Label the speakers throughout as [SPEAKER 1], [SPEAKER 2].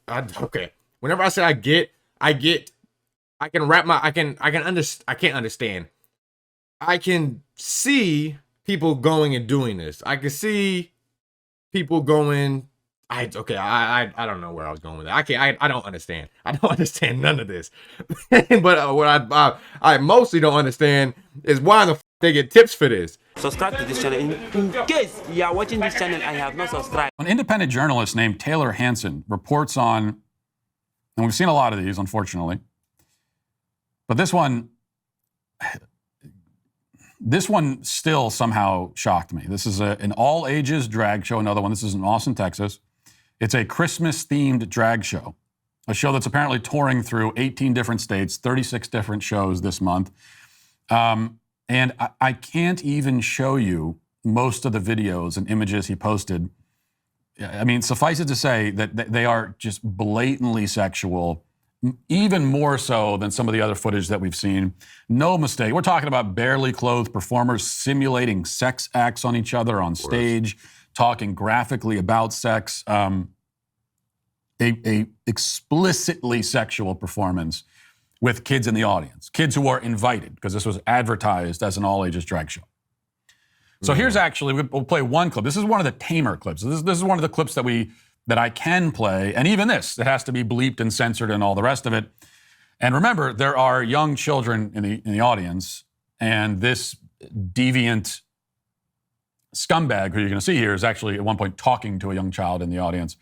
[SPEAKER 1] Okay. Whenever I say I can wrap my, I can't understand. I can see people going and doing this. I can see people going. I don't know where I was going with that. I don't understand. I don't understand none of this. But what I mostly don't understand is why the they get tips for this.
[SPEAKER 2] Subscribe to this channel in case you are watching this channel and have not subscribed.
[SPEAKER 3] An independent journalist named Taylor Hanson reports on, and we've seen a lot of these, unfortunately, but this one still somehow shocked me. This is an all-ages drag show, another one. This is in Austin, Texas. It's a Christmas-themed drag show, a show that's apparently touring through 18 different states, 36 different shows this month. And I can't even show you most of the videos and images he posted. I mean, suffice it to say that they are just blatantly sexual, even more so than some of the other footage that we've seen. No mistake. We're talking about barely clothed performers simulating sex acts on each other on stage, talking graphically about sex. A explicitly sexual performance with kids in the audience, kids who are invited, because this was advertised as an all-ages drag show. So here's actually, we'll play one clip. This is one of the tamer clips. This is one of the clips that I can play, and even this, it has to be bleeped and censored and all the rest of it. And remember, there are young children in the audience, and this deviant scumbag who you're going to see here is actually at one point talking to a young child in the audience.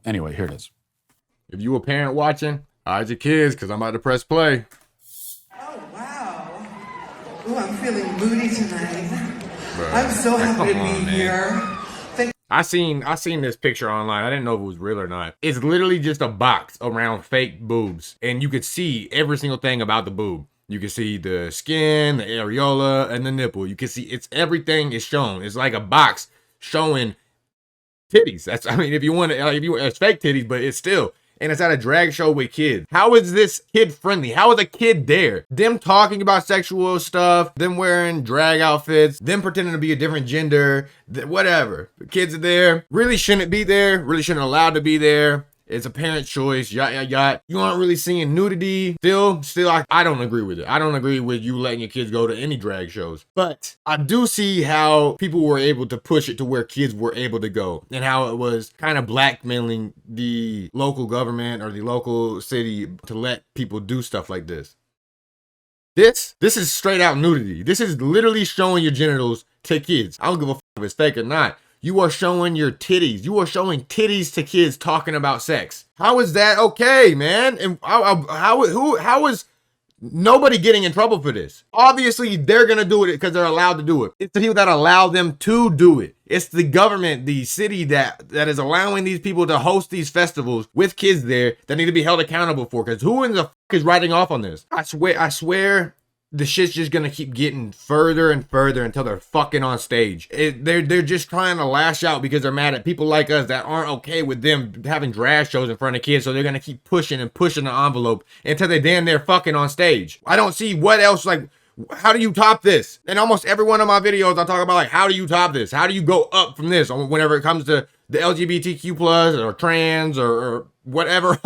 [SPEAKER 3] Anyway, here it is.
[SPEAKER 1] If you a parent watching, hide your kids, because I'm about to press play.
[SPEAKER 4] Oh, wow. Ooh, I'm feeling moody tonight. Bruh, I'm so happy to be here.
[SPEAKER 1] I seen this picture online. I didn't know if it was real or not. It's literally just a box around fake boobs. And you could see every single thing about the boob. You can see the skin, the areola, and the nipple. You can see everything is shown. It's like a box showing titties. If you want to, it's fake titties, but it's still. And it's at a drag show with kids. How is this kid friendly? How is a kid there? Them talking about sexual stuff, them wearing drag outfits, them pretending to be a different gender, whatever. The kids are there. Really shouldn't be there. Really shouldn't allowed to be there. It's a parent choice. You aren't really seeing nudity. Still, I don't agree with it. I don't agree with you letting your kids go to any drag shows. But I do see how people were able to push it to where kids were able to go, and how it was kind of blackmailing the local government or the local city to let people do stuff like this. This is straight out nudity. This is literally showing your genitals to kids. I don't give a fuck if it's fake or not. You are showing your titties. You are showing titties to kids talking about sex. How is that okay, man? And how is nobody getting in trouble for this? Obviously, they're gonna do it because they're allowed to do it. It's the people that allow them to do it. It's the government, the city that is allowing these people to host these festivals with kids there that need to be held accountable for. Because who in the fuck is writing off on this? I swear. The shit's just gonna keep getting further and further until they're fucking on stage. They're just trying to lash out because they're mad at people like us that aren't okay with them having drag shows in front of kids. So they're gonna keep pushing the envelope until they damn near fucking on stage. I don't see what else, like, how do you top this? In almost every one of my videos, I talk about, like, how do you top this? How do you go up from this whenever it comes to the LGBTQ plus or trans or whatever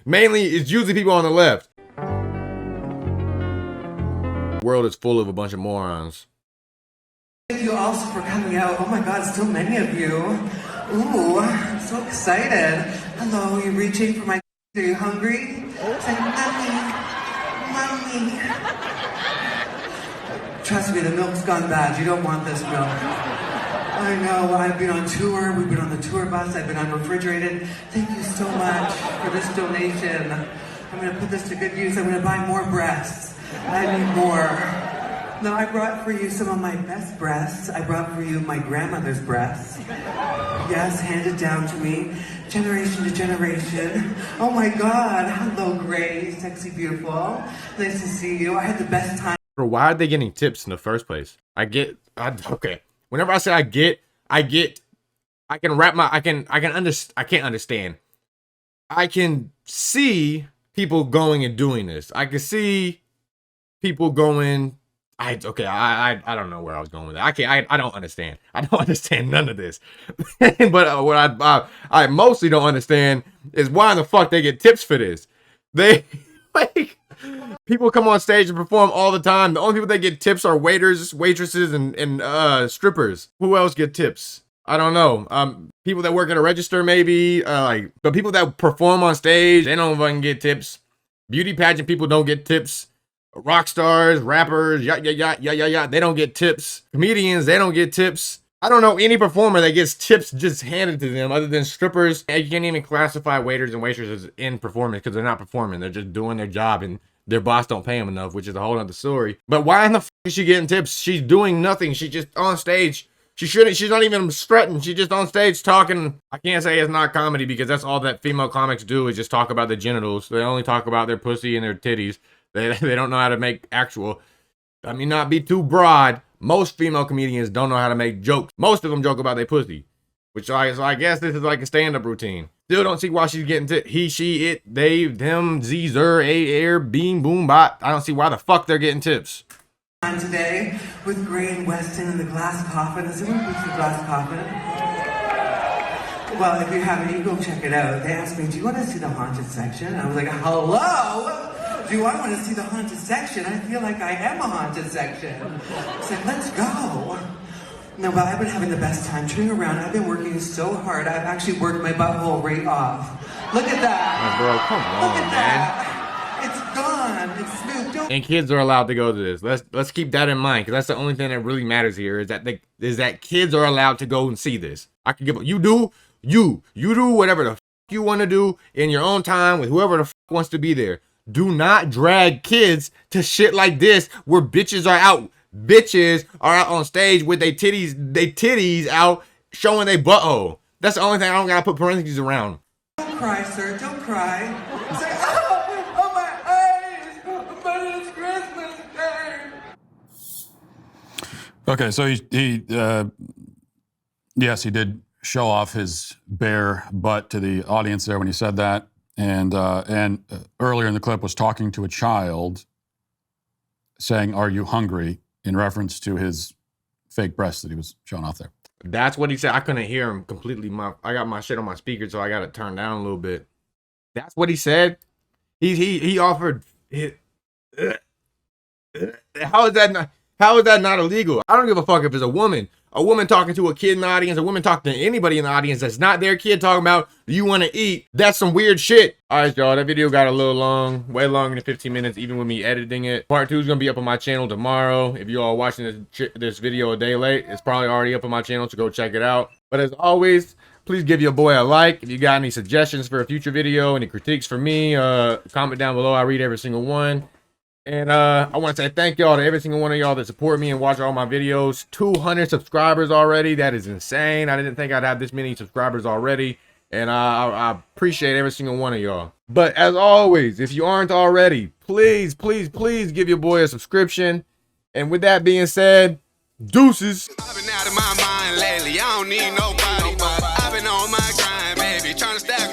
[SPEAKER 1] mainly it's usually people on the left. World is full of a bunch of morons.
[SPEAKER 4] Thank you also for coming out. Oh my God, so many of you. Ooh, I'm so excited. Hello, you're reaching for my. Are you hungry? Say, mommy. Trust me, the milk's gone bad. You don't want this milk. I know, I've been on tour. We've been on the tour bus. I've been unrefrigerated. Thank you so much for this donation. I'm going to put this to good use. I'm going to buy more breasts. I need more. Now, I brought for you some of my best breasts. I brought for you my grandmother's breasts. Yes, handed down to me, generation to generation. Oh my God, hello, Grace, sexy, beautiful. Nice to see you. I had the best time.
[SPEAKER 1] Why are they getting tips in the first place? Okay. Whenever I say I can't understand. I can see people going and doing this. I can see people going, I don't know where I was going with that. I don't understand. I don't understand none of this. But what I mostly don't understand is why in the fuck they get tips for this. They like people come on stage and perform all the time. The only people that get tips are waiters, waitresses, and strippers. Who else get tips? I don't know. People that work at a register maybe. But people that perform on stage, they don't fucking get tips. Beauty pageant people don't get tips. Rock stars, rappers, they don't get tips. Comedians, they don't get tips. I don't know any performer that gets tips just handed to them other than strippers. And you can't even classify waiters and waitresses in performance because they're not performing. They're just doing their job and their boss don't pay them enough, which is a whole other story. But why in the fuck is she getting tips? She's doing nothing. She's just on stage. She's not even strutting. She's just on stage talking. I can't say it's not comedy because that's all that female comics do is just talk about the genitals. They only talk about their pussy and their titties. They don't know how to make actual, I mean, not be too broad. Most female comedians don't know how to make jokes. Most of them joke about their pussy, so I guess this is like a stand-up routine. Still don't see why she's getting to he, she, it, they, them, z, zer, a, air, beam, boom, bot. I don't see why the fuck they're getting tips.
[SPEAKER 4] Today with Gray and Weston in the glass coffin. Has anyone been to the glass coffin? Well, if you haven't, you go check it out. They asked me, do you want to see the haunted section? I was like, hello? Do I want to see the haunted section? I feel like I am a haunted section. It's like, let's go. No, but I've been having the best time turning around. I've been working so hard. I've actually worked my butthole right off. Look at that.
[SPEAKER 1] Bro, come on,
[SPEAKER 4] Look at
[SPEAKER 1] man.
[SPEAKER 4] that. It's gone. It's smooth. Don't
[SPEAKER 1] And kids are allowed to go to this. Let's keep that in mind because that's the only thing that really matters here is that kids are allowed to go and see this. I can give you do whatever the fuck you want to do in your own time with whoever the fuck wants to be there. Do not drag kids to shit like this where bitches are out. Bitches are out on stage with they titties out showing their butthole. That's the only thing I don't gotta put parentheses around.
[SPEAKER 4] Don't cry, sir. Don't cry. It's like, oh my eyes. But it's Christmas Day.
[SPEAKER 3] Okay, so yes, he did show off his bare butt to the audience there when he said that. And earlier in the clip was talking to a child saying, "Are you hungry?" in reference to his fake breasts that he was showing off there.
[SPEAKER 1] That's what he said. I couldn't hear him completely. I got my shit on my speaker, so I got it turned down a little bit. That's what he said. He offered. How is that not illegal? I don't give a fuck if it's a woman talking to a kid in the audience, a woman talking to anybody in the audience that's not their kid talking about, do you want to eat? That's some weird shit. All right, y'all, that video got a little long, way longer than 15 minutes, even with me editing it. Part 2 is going to be up on my channel tomorrow. If you all watching this video a day late, it's probably already up on my channel, so go check it out. But as always, please give your boy a like. If you got any suggestions for a future video, any critiques for me, comment down below. I read every single one. And I want to say thank y'all to every single one of y'all that support me and watch all my videos. 200 subscribers already. That is insane. I didn't think I'd have this many subscribers already. And I appreciate every single one of y'all. But as always, if you aren't already, please, please, please give your boy a subscription. And with that being said, deuces.
[SPEAKER 5] I've been out of my mind lately. I don't need nobody. I've been on my grind, baby, trying to stack